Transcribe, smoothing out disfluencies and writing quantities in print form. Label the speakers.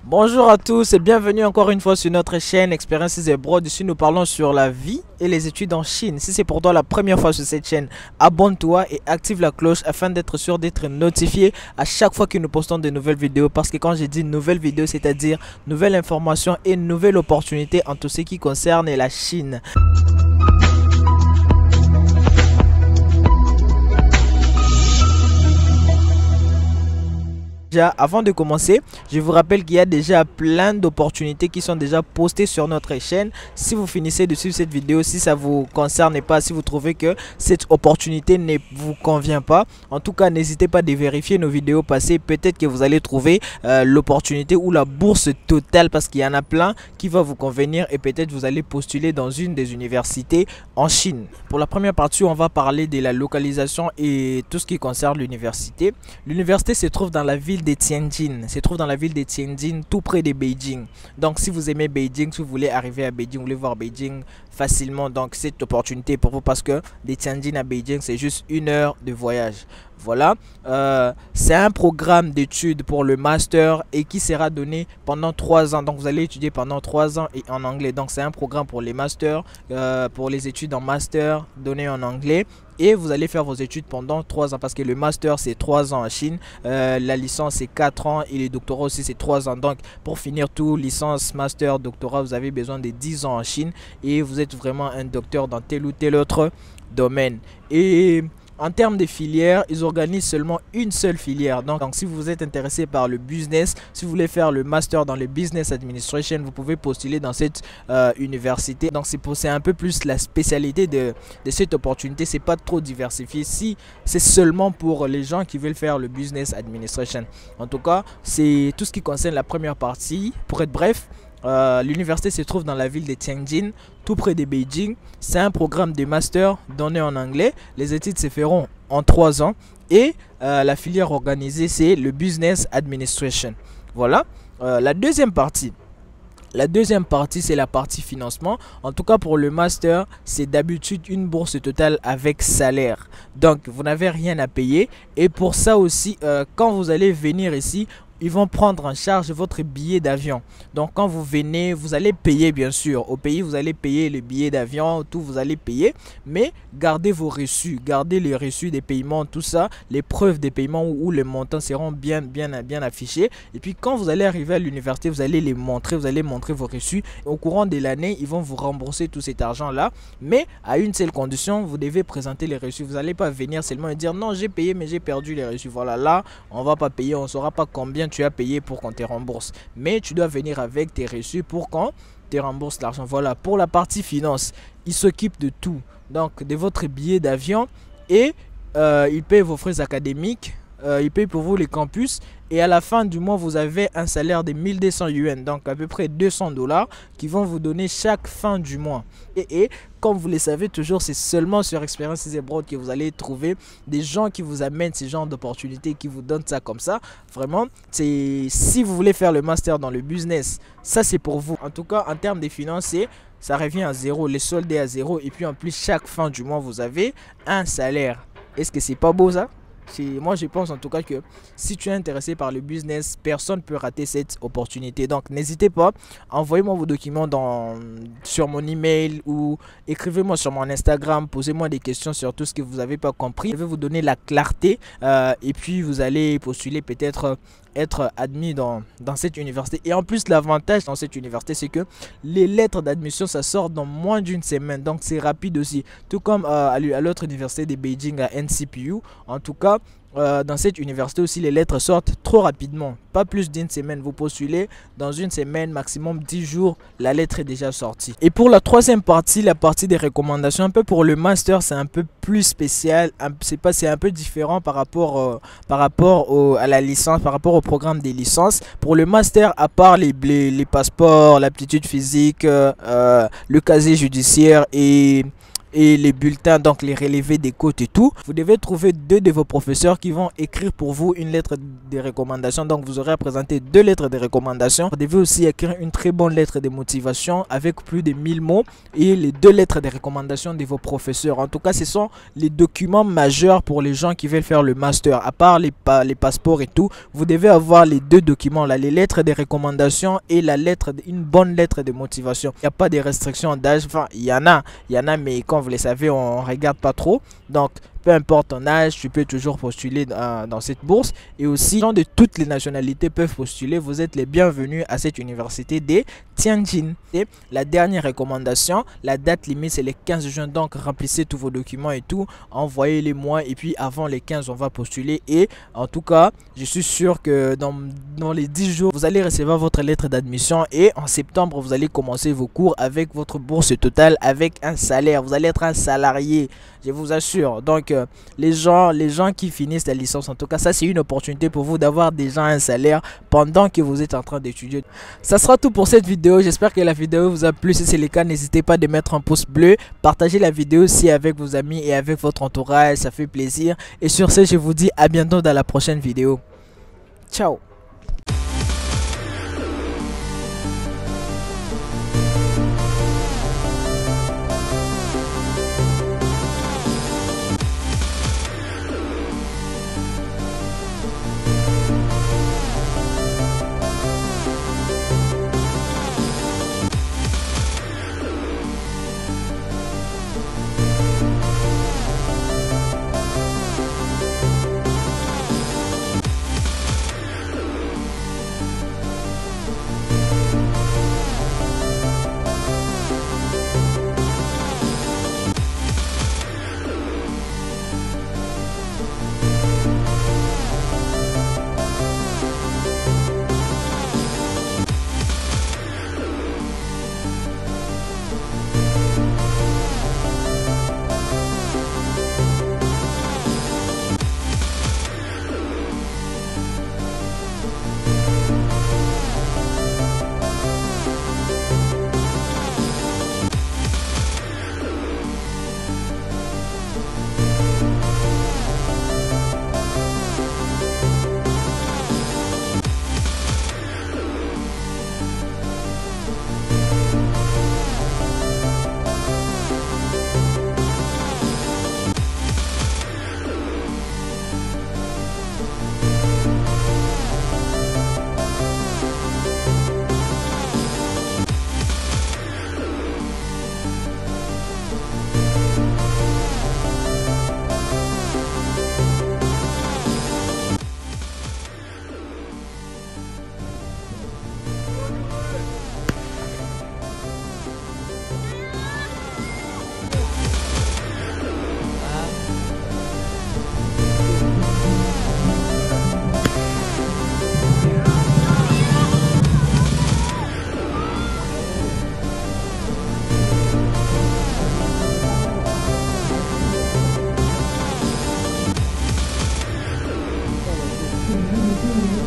Speaker 1: Bonjour à tous et bienvenue encore une fois sur notre chaîne Experiences Abroad. Ici nous parlons sur la vie et les études en Chine. Si c'est pour toi la première fois sur cette chaîne, abonne-toi et active la cloche afin d'être sûr d'être notifié à chaque fois que nous postons de nouvelles vidéos. Parce que quand j'ai dit nouvelles vidéos, c'est-à-dire nouvelles informations et nouvelles opportunités en tout ce qui concerne la Chine. Avant de commencer, je vous rappelle qu'il y a déjà plein d'opportunités qui sont déjà postées sur notre chaîne. Si vous finissez de suivre cette vidéo, si ça vous concerne pas, si vous trouvez que cette opportunité ne vous convient pas, en tout cas n'hésitez pas à vérifier nos vidéos passées. Peut-être que vous allez trouver l'opportunité ou la bourse totale, parce qu'il y en a plein qui va vous convenir et peut-être vous allez postuler dans une des universités en Chine. Pour la première partie, on va parler de la localisation et tout ce qui concerne l'université. L'université se trouve dans la ville de Tianjin, se trouve dans la ville de Tianjin, tout près de Beijing. Donc si vous aimez Beijing, si vous voulez arriver à Beijing, vous voulez voir Beijing facilement, donc cette opportunité est pour vous, parce que de Tianjin à Beijing c'est juste 1 heure de voyage. Voilà, c'est un programme d'études pour le master et qui sera donné pendant 3 ans. Donc vous allez étudier pendant 3 ans et en anglais. Donc c'est un programme pour les masters, pour les études en master donné en anglais. Et vous allez faire vos études pendant 3 ans, parce que le master c'est 3 ans en Chine, la licence c'est 4 ans et le doctorat aussi c'est 3 ans. Donc pour finir tout, licence, master, doctorat, vous avez besoin de 10 ans en Chine et vous êtes vraiment un docteur dans tel ou tel autre domaine. Et en termes de filières, ils organisent seulement une seule filière. Donc si vous êtes intéressé par le business, si vous voulez faire le master dans le business administration, vous pouvez postuler dans cette université. Donc c'est un peu plus la spécialité de cette opportunité. C'est pas trop diversifié. Si c'est seulement pour les gens qui veulent faire le business administration. En tout cas, c'est tout ce qui concerne la première partie. Pour être bref, l'université se trouve dans la ville de Tianjin, tout près de Beijing. C'est un programme de master donné en anglais. Les études se feront en 3 ans. Et la filière organisée, c'est le business administration. Voilà. La deuxième partie, c'est la partie financement. En tout cas, pour le master, c'est d'habitude une bourse totale avec salaire. Donc, vous n'avez rien à payer. Et pour ça aussi, quand vous allez venir ici, ils vont prendre en charge votre billet d'avion. Donc quand vous venez, vous allez payer bien sûr. Au pays, vous allez payer le billet d'avion, tout vous allez payer. Mais gardez vos reçus, gardez les reçus des paiements, tout ça. Les preuves des paiements où les montants seront bien affichés. Et puis quand vous allez arriver à l'université, vous allez les montrer, vous allez montrer vos reçus. Au courant de l'année, ils vont vous rembourser tout cet argent-là. Mais à une seule condition, vous devez présenter les reçus. Vous n'allez pas venir seulement et dire non, j'ai payé mais j'ai perdu les reçus. Voilà, là, on ne va pas payer, on ne saura pas combien tu as payé pour qu'on te rembourse, mais tu dois venir avec tes reçus pour qu'on te rembourse l'argent. Voilà, pour la partie finance, il s'occupe de tout, donc de votre billet d'avion, et il paye vos frais académiques, il paye pour vous les campus, et à la fin du mois vous avez un salaire de 1200 yuan, donc à peu près 200 $ qui vont vous donner chaque fin du mois. Et comme vous le savez toujours, c'est seulement sur Experiences Abroad que vous allez trouver des gens qui vous amènent ce genre d'opportunités, qui vous donnent ça comme ça. Vraiment, si vous voulez faire le master dans le business, ça c'est pour vous. En tout cas, en termes de finances, ça revient à zéro, les soldes est à zéro, et puis en plus chaque fin du mois vous avez un salaire. Est-ce que c'est pas beau ça? Moi je pense en tout cas que si tu es intéressé par le business, personne ne peut rater cette opportunité. Donc n'hésitez pas, envoyez-moi vos documents sur mon email ou écrivez-moi sur mon Instagram, posez-moi des questions sur tout ce que vous n'avez pas compris. Je vais vous donner la clarté et puis vous allez postuler, peut-être être admis dans cette université. Et en plus, l'avantage dans cette université, c'est que les lettres d'admission, ça sort dans moins d'une semaine. Donc c'est rapide aussi, tout comme à l'autre université de Beijing, à NCPU. En tout cas, dans cette université aussi, les lettres sortent trop rapidement, pas plus d'une semaine. Vous postulez, dans une semaine, maximum 10 jours, la lettre est déjà sortie. Et pour la troisième partie, la partie des recommandations, un peu pour le master, c'est un peu plus spécial, c'est un peu différent par rapport à la licence, par rapport au programme des licences. Pour le master, à part les passeports, l'aptitude physique, le casier judiciaire et et les bulletins, donc les relevés des côtes et tout, vous devez trouver 2 de vos professeurs qui vont écrire pour vous une lettre de recommandation. Donc vous aurez à présenter 2 lettres de recommandation. Vous devez aussi écrire une très bonne lettre de motivation avec plus de 1000 mots et les 2 lettres de recommandation de vos professeurs. En tout cas, ce sont les documents majeurs pour les gens qui veulent faire le master. À part les passeports et tout, vous devez avoir les 2 documents là, les lettres de recommandation et une bonne lettre de motivation. Il n'y a pas de restrictions d'âge, enfin il y en a, mais comme vous le savez, on regarde pas trop. Donc peu importe ton âge, tu peux toujours postuler dans cette bourse. Et aussi, les gens de toutes les nationalités peuvent postuler. Vous êtes les bienvenus à cette université de Tianjin. Et la dernière recommandation, la date limite c'est le 15 juin. Donc remplissez tous vos documents et tout, envoyez-les moi. Et puis avant les 15, on va postuler. Et en tout cas, je suis sûr que dans les 10 jours, vous allez recevoir votre lettre d'admission. Et en septembre, vous allez commencer vos cours avec votre bourse totale, avec un salaire. Vous allez être un salarié, je vous assure. Donc les gens qui finissent la licence, en tout cas ça c'est une opportunité pour vous d'avoir déjà un salaire pendant que vous êtes en train d'étudier. Ça sera tout pour cette vidéo. J'espère que la vidéo vous a plu. Si c'est le cas, n'hésitez pas de mettre un pouce bleu, partagez la vidéo aussi avec vos amis et avec votre entourage, ça fait plaisir. Et sur ce, je vous dis à bientôt dans la prochaine vidéo. Ciao.
Speaker 2: Thank you.